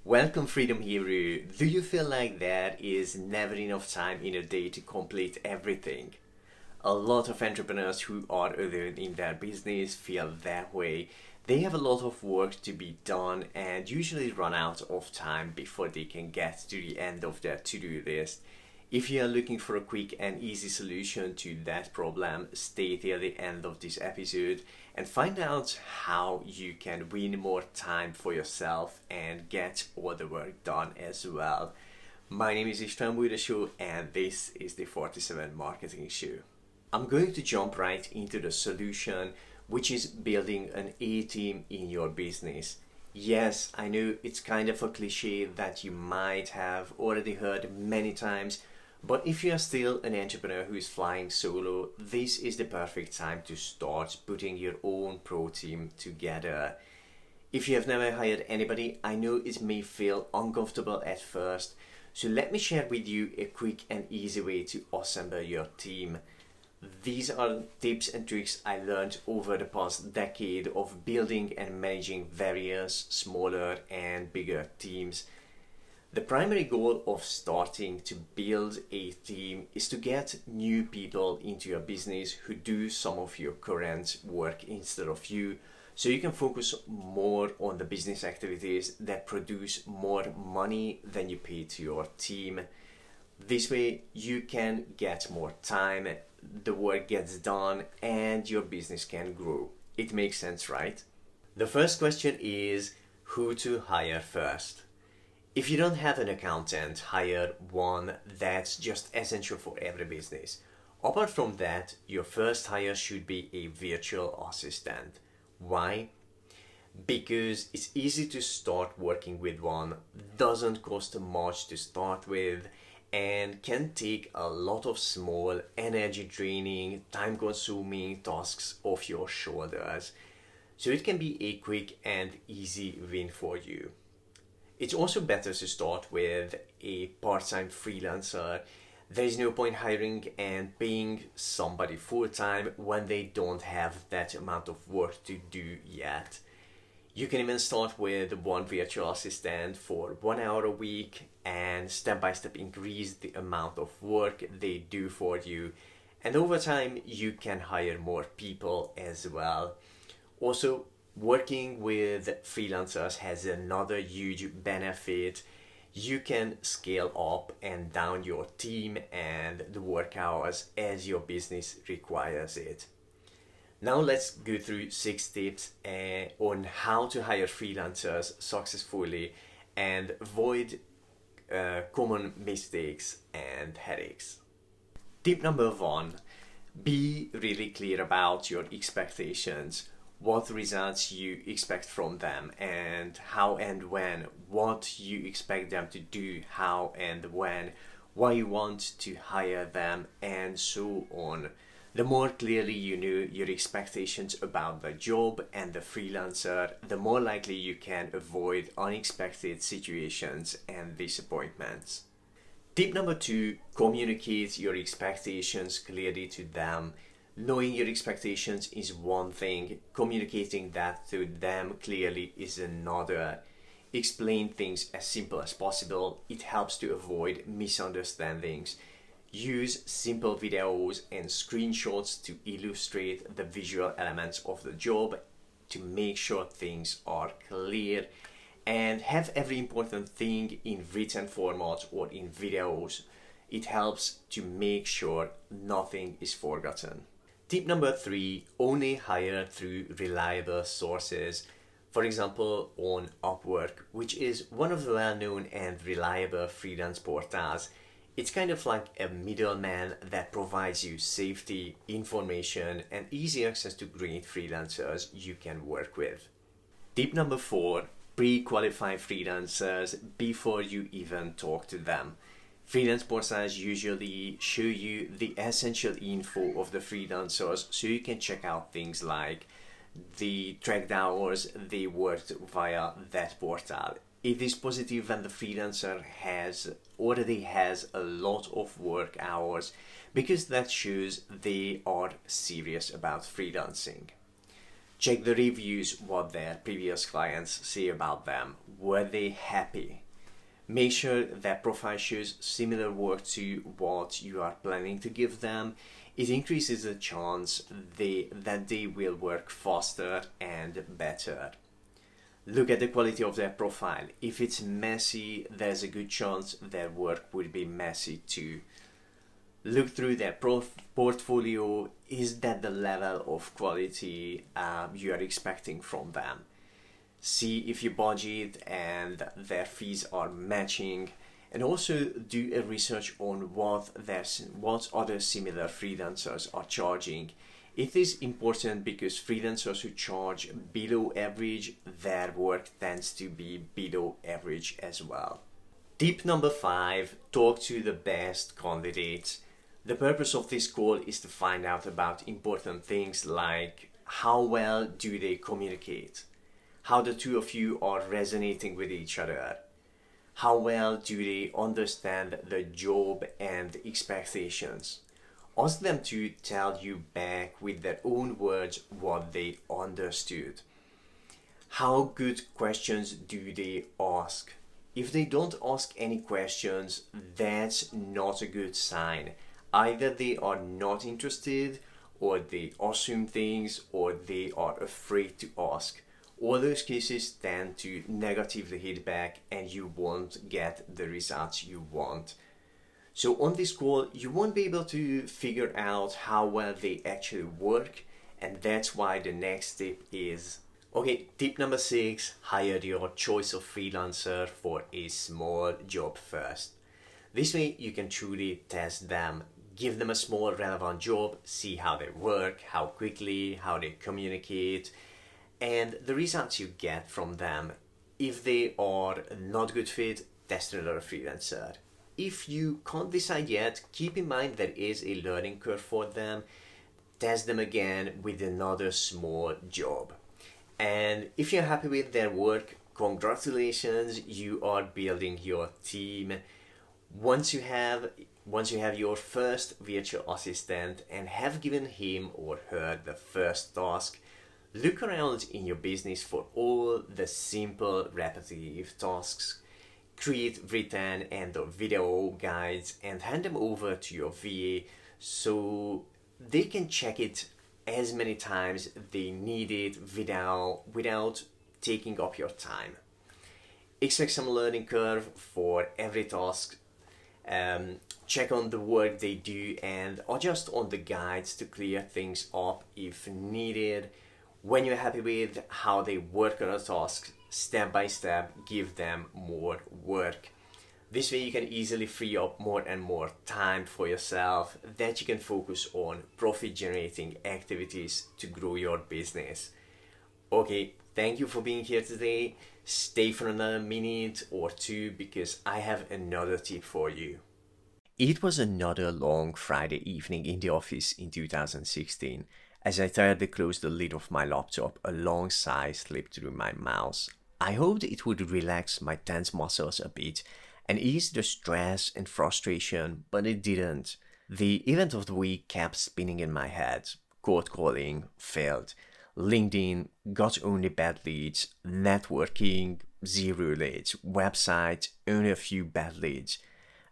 Welcome, Freedom Hero. Do you feel like there is never enough time in a day to complete everything? A lot of entrepreneurs who are alone in their business feel that way. They have a lot of work to be done and usually run out of time before they can get to the end of their to-do list. If you are looking for a quick and easy solution to that problem, stay till the end of this episode and find out how you can win more time for yourself and get all the work done as well. My name is István Bújdosó and this is the 47 Marketing Show. I'm going to jump right into the solution, which is building an A-team in your business. Yes, I know it's kind of a cliche that you might have already heard many times, but if you are still an entrepreneur who is flying solo, this is the perfect time to start putting your own pro team together. If you have never hired anybody, I know it may feel uncomfortable at first, so let me share with you a quick and easy way to assemble your team. These are tips and tricks I learned over the past decade of building and managing various smaller and bigger teams. The primary goal of starting to build a team is to get new people into your business who do some of your current work instead of you, so you can focus more on the business activities that produce more money than you pay to your team. This way you can get more time, the work gets done, and your business can grow. It makes sense, right? The first question is who to hire first. If you don't have an accountant, hire one that's just essential for every business. Apart from that, your first hire should be a virtual assistant. Why? Because it's easy to start working with one, doesn't cost much to start with, and can take a lot of small, energy draining, time consuming tasks off your shoulders. So it can be a quick and easy win for you. It's also better to start with a part-time freelancer. There is no point hiring and paying somebody full-time when they don't have that amount of work to do yet. You can even start with one virtual assistant for 1 hour a week and step by step increase the amount of work they do for you. And over time, you can hire more people as well. Also, working with freelancers has another huge benefit. You can scale up and down your team and the work hours as your business requires it. Now let's go through 6 tips on how to hire freelancers successfully and avoid common mistakes and headaches. Tip number 1, be really clear about your expectations. What results you expect from them and how and when, what you expect them to do, how and when, why you want to hire them, and so on. The more clearly you know your expectations about the job and the freelancer, the more likely you can avoid unexpected situations and disappointments. Tip number 2, communicate your expectations clearly to them. Knowing your expectations is one thing, communicating that to them clearly is another. Explain things as simple as possible. It helps to avoid misunderstandings. Use simple videos and screenshots to illustrate the visual elements of the job to make sure things are clear, and have every important thing in written format or in videos. It helps to make sure nothing is forgotten. Tip number 3, only hire through reliable sources. For example, on Upwork, which is one of the well-known and reliable freelance portals. It's kind of like a middleman that provides you safety, information, and easy access to great freelancers you can work with. Tip number 4, pre-qualify freelancers before you even talk to them. Freelance portals usually show you the essential info of the freelancers so you can check out things like the tracked hours they worked via that portal. It is positive when the freelancer already has a lot of work hours because that shows they are serious about freelancing. Check the reviews, what their previous clients say about them. Were they happy? Make sure their profile shows similar work to what you are planning to give them. It increases the chance that they will work faster and better. Look at the quality of their profile. If it's messy, there's a good chance their work would be messy too. Look through their portfolio. Is that the level of quality you are expecting from them? See if your budget and their fees are matching, and also do a research on what other similar freelancers are charging. It is important because freelancers who charge below average, their work tends to be below average as well. Tip number 5, talk to the best candidates. The purpose of this call is to find out about important things like how well do they communicate, how the two of you are resonating with each other, how well do they understand the job and expectations. Ask them to tell you back with their own words what they understood. How good questions do they ask? If they don't ask any questions, that's not a good sign. Either they are not interested, or they assume things, or they are afraid to ask. All those cases tend to negatively hit back and you won't get the results you want. So on this call, you won't be able to figure out how well they actually work, and that's why the next tip is... Okay, tip number 6, hire your choice of freelancer for a small job first. This way you can truly test them, give them a small relevant job, see how they work, how quickly, how they communicate, and the results you get from them. If they are not good fit, test another freelancer. If you can't decide yet, keep in mind there is a learning curve for them. Test them again with another small job. And if you're happy with their work, congratulations, you are building your team. Once you have your first virtual assistant and have given him or her the first task, look around in your business for all the simple repetitive tasks. Create written and video guides and hand them over to your VA so they can check it as many times they need it without taking up your time. Expect some learning curve for every task. Check on the work they do and adjust on the guides to clear things up if needed. When you're happy with how they work on a task, step by step, give them more work. This way you can easily free up more and more time for yourself that you can focus on profit generating activities to grow your business. Okay, thank you for being here today. Stay for another minute or two because I have another tip for you. It was another long Friday evening in the office in 2016. As I tiredly closed the lid of my laptop, a long sigh slipped through my mouth. I hoped it would relax my tense muscles a bit and ease the stress and frustration, but it didn't. The event of the week kept spinning in my head. Cold calling failed. LinkedIn got only bad leads. Networking, 0 leads. Website, only a few bad leads.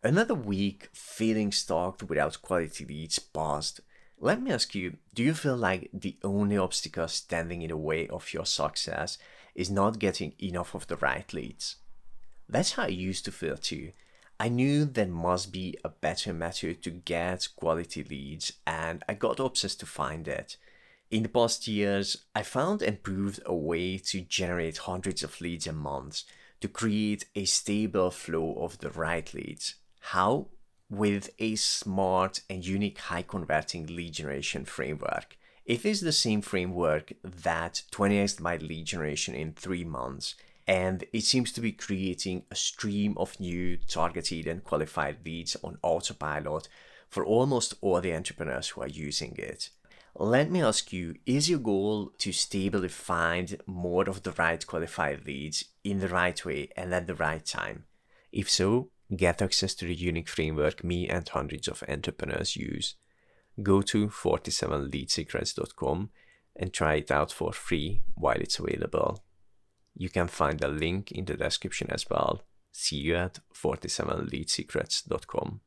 Another week feeling stuck without quality leads passed. Let me ask you, do you feel like the only obstacle standing in the way of your success is not getting enough of the right leads? That's how I used to feel too. I knew there must be a better method to get quality leads, and I got obsessed to find it. In the past years, I found and proved a way to generate hundreds of leads a month, to create a stable flow of the right leads. How? With a smart and unique high converting lead generation framework. It is the same framework that 20x'd my lead generation in 3 months, and it seems to be creating a stream of new targeted and qualified leads on autopilot for almost all the entrepreneurs who are using it. Let me ask you, is your goal to stably find more of the right qualified leads in the right way and at the right time? If so, get access to the unique framework me and hundreds of entrepreneurs use. Go to 47leadsecrets.com and try it out for free while it's available. You can find the link in the description as well. See you at 47leadsecrets.com.